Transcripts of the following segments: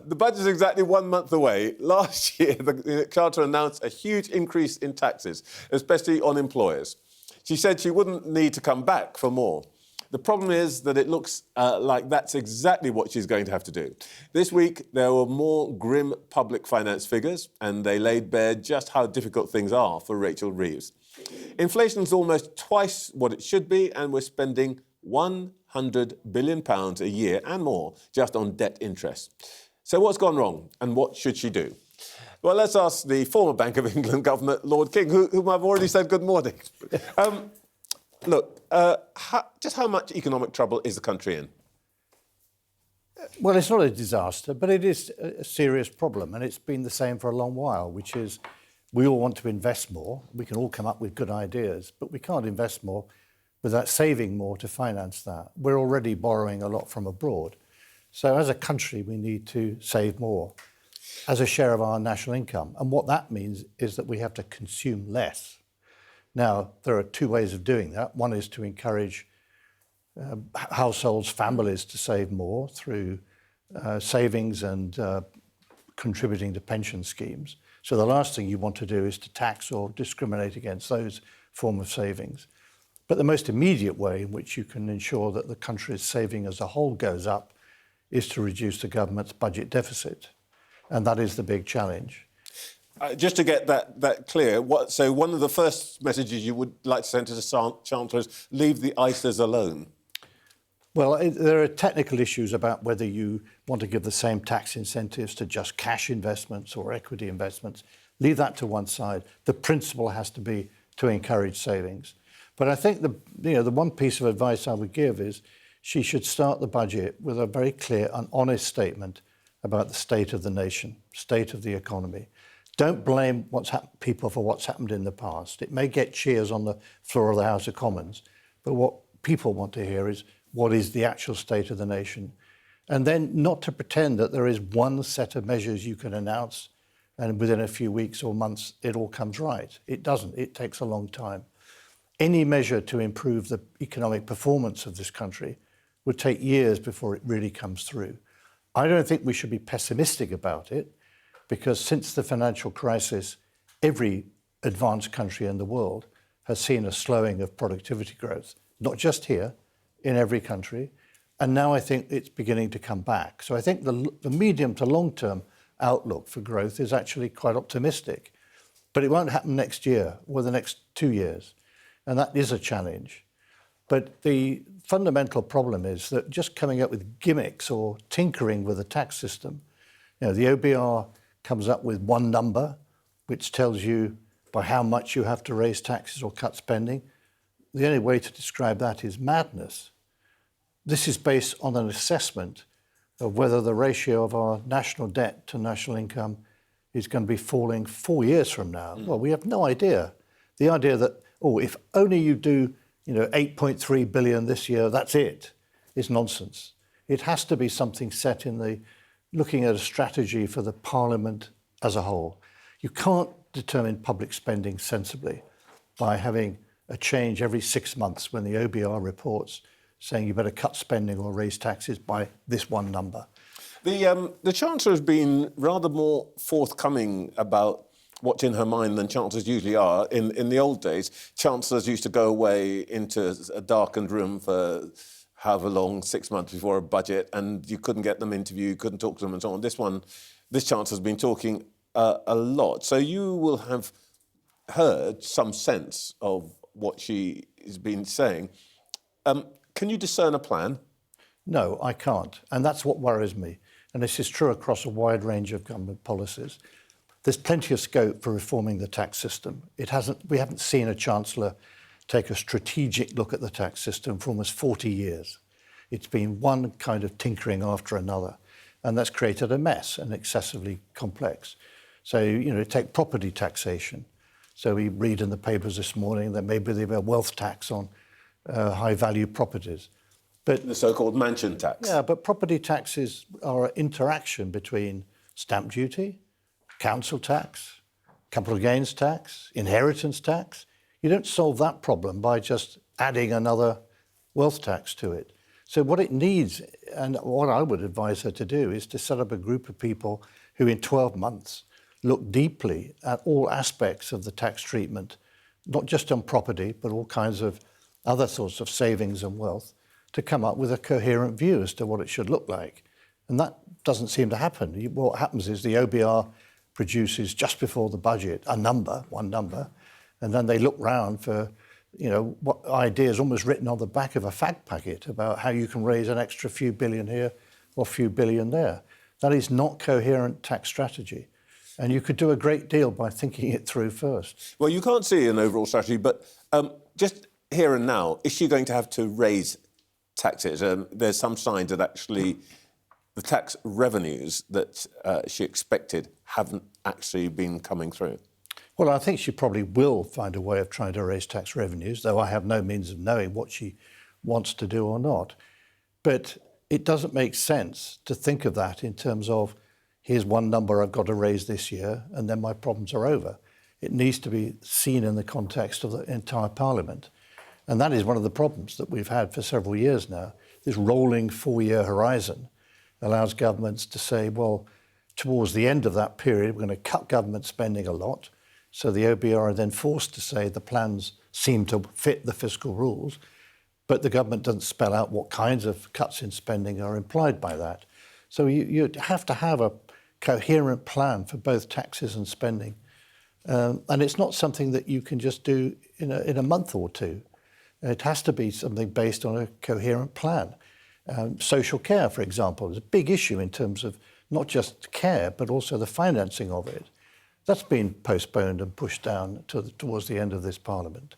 The budget's exactly 1 month away. Last year, the Chancellor announced a huge increase in taxes, especially on employers. She said she wouldn't need to come back for more. The problem is that it looks like that's exactly what she's going to have to do. This week, there were more grim public finance figures, and they laid bare just how difficult things are for Rachel Reeves. Inflation is almost twice what it should be, and we're spending £100 billion a year and more just on debt interest. So what's gone wrong, and what should she do? Well, let's ask the former Bank of England Governor, Lord King, whom I've already said good morning. Look, just how much economic trouble is the country in? Well, it's not a disaster, but it is a serious problem, and it's been the same for a long while, which is we all want to invest more. We can all come up with good ideas, but we can't invest more without saving more to finance that. We're already borrowing a lot from abroad. So as a country, we need to save more as a share of our national income. And what that means is that we have to consume less. Now, there are two ways of doing that. One is to encourage households, families to save more through savings and contributing to pension schemes. So the last thing you want to do is to tax or discriminate against those forms of savings. But the most immediate way in which you can ensure that the country's saving as a whole goes up is to reduce the government's budget deficit. And that is the big challenge. Just to get that clear, so one of the first messages you would like to send to the Chancellor is leave the ISAs alone. Well, there are technical issues about whether you want to give the same tax incentives to just cash investments or equity investments. Leave that to one side. The principle has to be to encourage savings. But I think the one piece of advice I would give is she should start the budget with a very clear and honest statement about the state of the nation, state of the economy. Don't blame people for what's happened in the past. It may get cheers on the floor of the House of Commons, but what people want to hear is what is the actual state of the nation. And then not to pretend that there is one set of measures you can announce and within a few weeks or months it all comes right. It doesn't. It takes a long time. Any measure to improve the economic performance of this country would take years before it really comes through. I don't think we should be pessimistic about it, because since the financial crisis, every advanced country in the world has seen a slowing of productivity growth, not just here, in every country. And now I think it's beginning to come back. So I think the medium to long-term outlook for growth is actually quite optimistic. But it won't happen next year or the next 2 years. And that is a challenge. But the fundamental problem is that just coming up with gimmicks or tinkering with the tax system, the OBR comes up with one number, which tells you by how much you have to raise taxes or cut spending. The only way to describe that is madness. This is based on an assessment of whether the ratio of our national debt to national income is going to be falling 4 years from now. Well, we have no idea. The idea that, if only you do 8.3 billion this year, that's it, is nonsense. It has to be something set in looking at a strategy for the Parliament as a whole. You can't determine public spending sensibly by having a change every 6 months when the OBR reports saying you better cut spending or raise taxes by this one number. The Chancellor has been rather more forthcoming about what's in her mind than Chancellors usually are. In the old days, Chancellors used to go away into a darkened room for however long, 6 months before a budget, and you couldn't get them interviewed, you couldn't talk to them and so on. This Chancellor's been talking a lot. So you will have heard some sense of what she has been saying. Can you discern a plan? No, I can't. And that's what worries me. And this is true across a wide range of government policies. There's plenty of scope for reforming the tax system. We haven't seen a Chancellor take a strategic look at the tax system for almost 40 years. It's been one kind of tinkering after another, and that's created a mess and excessively complex. So, take property taxation. So we read in the papers this morning that maybe there'll be a wealth tax on high-value properties. But the so-called mansion tax. Yeah, but property taxes are an interaction between stamp duty, council tax, capital gains tax, inheritance tax. You don't solve that problem by just adding another wealth tax to it. So what it needs, and what I would advise her to do, is to set up a group of people who in 12 months look deeply at all aspects of the tax treatment, not just on property, but all kinds of other sorts of savings and wealth, to come up with a coherent view as to what it should look like. And that doesn't seem to happen. What happens is the OBR produces just before the budget a number, one number, and then they look round for, what ideas almost written on the back of a fact packet about how you can raise an extra few billion here or a few billion there. That is not coherent tax strategy. And you could do a great deal by thinking it through first. Well, you can't see an overall strategy, but just here and now, is she going to have to raise taxes? There's some signs that actually the tax revenues that she expected haven't actually been coming through. Well, I think she probably will find a way of trying to raise tax revenues, though I have no means of knowing what she wants to do or not. But it doesn't make sense to think of that in terms of, here's one number I've got to raise this year, and then my problems are over. It needs to be seen in the context of the entire Parliament. And that is one of the problems that we've had for several years now. This rolling 4-year horizon allows governments to say, well, towards the end of that period, we're going to cut government spending a lot. So the OBR are then forced to say the plans seem to fit the fiscal rules, but the government doesn't spell out what kinds of cuts in spending are implied by that. So you have to have a coherent plan for both taxes and spending. And it's not something that you can just do in a month or two. It has to be something based on a coherent plan. Social care, for example, is a big issue in terms of not just care, but also the financing of it. That's been postponed and pushed down towards the end of this Parliament.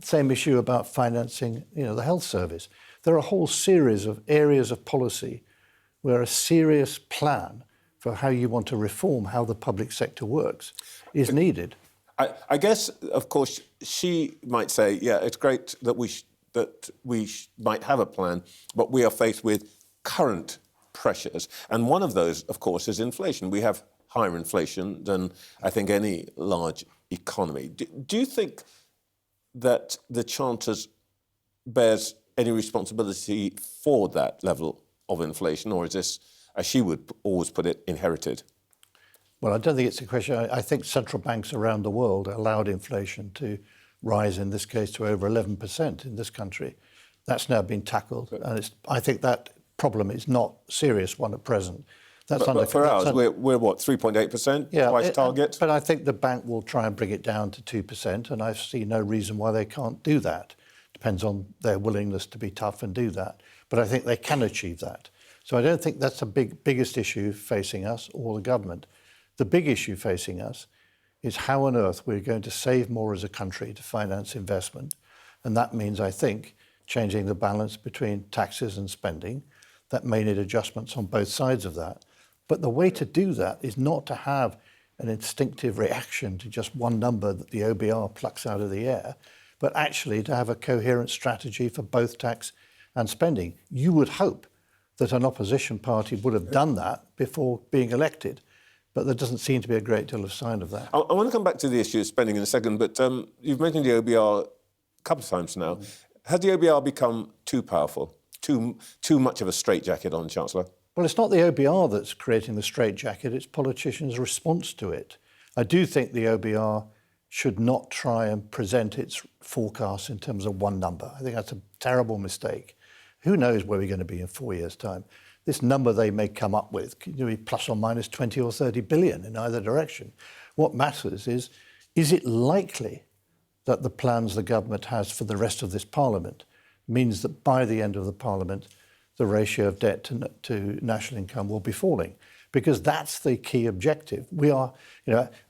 Same issue about financing, the health service. There are a whole series of areas of policy where a serious plan for how you want to reform how the public sector works is needed. I guess, of course, she might say, yeah, it's great that we might have a plan, but we are faced with current pressures. And one of those, of course, is inflation. We have higher inflation than, I think, any large economy. Do you think that the Chancellor bears any responsibility for that level of inflation, or is this, as she would always put it, inherited? Well, I don't think it's a question. I think central banks around the world allowed inflation to rise, in this case, to over 11% in this country. That's now been tackled, and I think that problem is not a serious one at present. But for ours, we're what, 3.8%, twice target? But I think the bank will try and bring it down to 2%, and I see no reason why they can't do that. Depends on their willingness to be tough and do that. But I think they can achieve that. So I don't think that's the biggest issue facing us or the government. The big issue facing us is how on earth we're going to save more as a country to finance investment. And that means, I think, changing the balance between taxes and spending. That may need adjustments on both sides of that. But the way to do that is not to have an instinctive reaction to just one number that the OBR plucks out of the air, but actually to have a coherent strategy for both tax and spending. You would hope that an opposition party would have done that before being elected, but there doesn't seem to be a great deal of sign of that. I want to come back to the issue of spending in a second, but you've mentioned the OBR a couple of times now. Has the OBR become too powerful, too much of a straitjacket on Chancellor? Well, it's not the OBR that's creating the straitjacket, it's politicians' response to it. I do think the OBR should not try and present its forecasts in terms of one number. I think that's a terrible mistake. Who knows where we're going to be in 4 years' time? This number they may come up with could be plus or minus 20 or 30 billion in either direction. What matters is it likely that the plans the government has for the rest of this Parliament means that by the end of the Parliament, the ratio of debt to national income will be falling? Because that's the key objective. We are,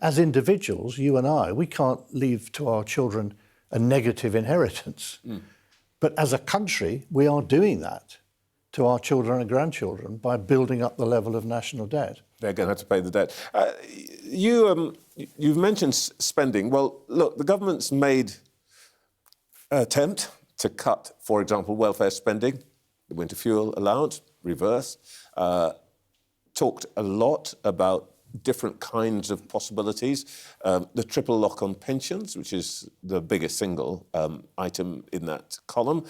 as individuals, you and I, we can't leave to our children a negative inheritance. But as a country, we are doing that to our children and grandchildren by building up the level of national debt. They're going to have to pay the debt. You've mentioned spending. Well, look, the government's made an attempt to cut, for example, welfare spending, the winter fuel allowance, reverse, talked a lot about different kinds of possibilities. The triple lock on pensions, which is the biggest single item in that column,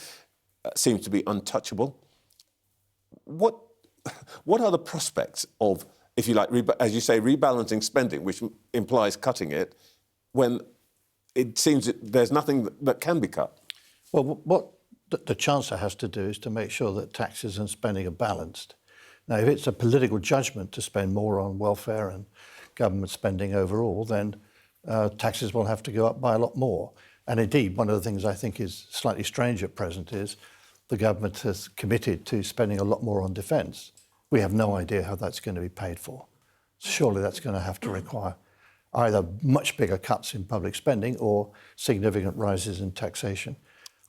seems to be untouchable. what are the prospects of, if you like, as you say, rebalancing spending, which implies cutting it, when it seems that there's nothing that can be cut? Well, what the Chancellor has to do is to make sure that taxes and spending are balanced. Now, if it's a political judgment to spend more on welfare and government spending overall, then taxes will have to go up by a lot more. And indeed, one of the things I think is slightly strange at present is the government has committed to spending a lot more on defence. We have no idea how that's going to be paid for. Surely that's going to have to require either much bigger cuts in public spending or significant rises in taxation.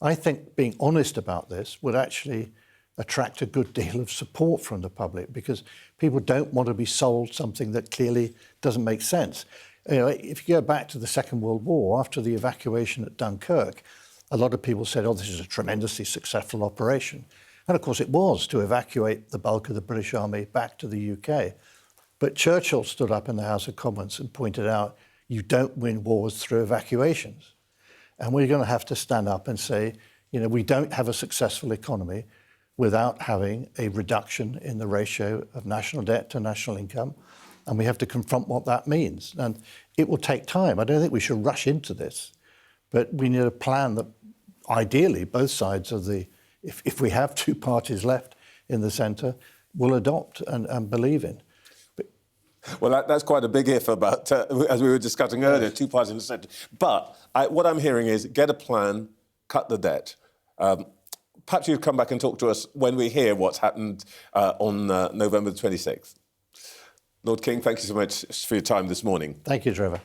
I think being honest about this would actually attract a good deal of support from the public, because people don't want to be sold something that clearly doesn't make sense. You know, if you go back to the Second World War, after the evacuation at Dunkirk, a lot of people said, oh, this is a tremendously successful operation. And of course it was, to evacuate the bulk of the British Army back to the UK. But Churchill stood up in the House of Commons and pointed out, you don't win wars through evacuations. And we're going to have to stand up and say, you know, we don't have a successful economy without having a reduction in the ratio of national debt to national income. And we have to confront what that means. And it will take time. I don't think we should rush into this. But we need a plan that ideally both sides of the, if we have two parties left in the centre, will adopt and believe in. Well, that's quite a big if about, as we were discussing earlier, two parties in the centre. But what I'm hearing is get a plan, cut the debt. Perhaps you'd come back and talk to us when we hear what's happened on November the 26th. Lord King, thank you so much for your time this morning. Thank you, Trevor.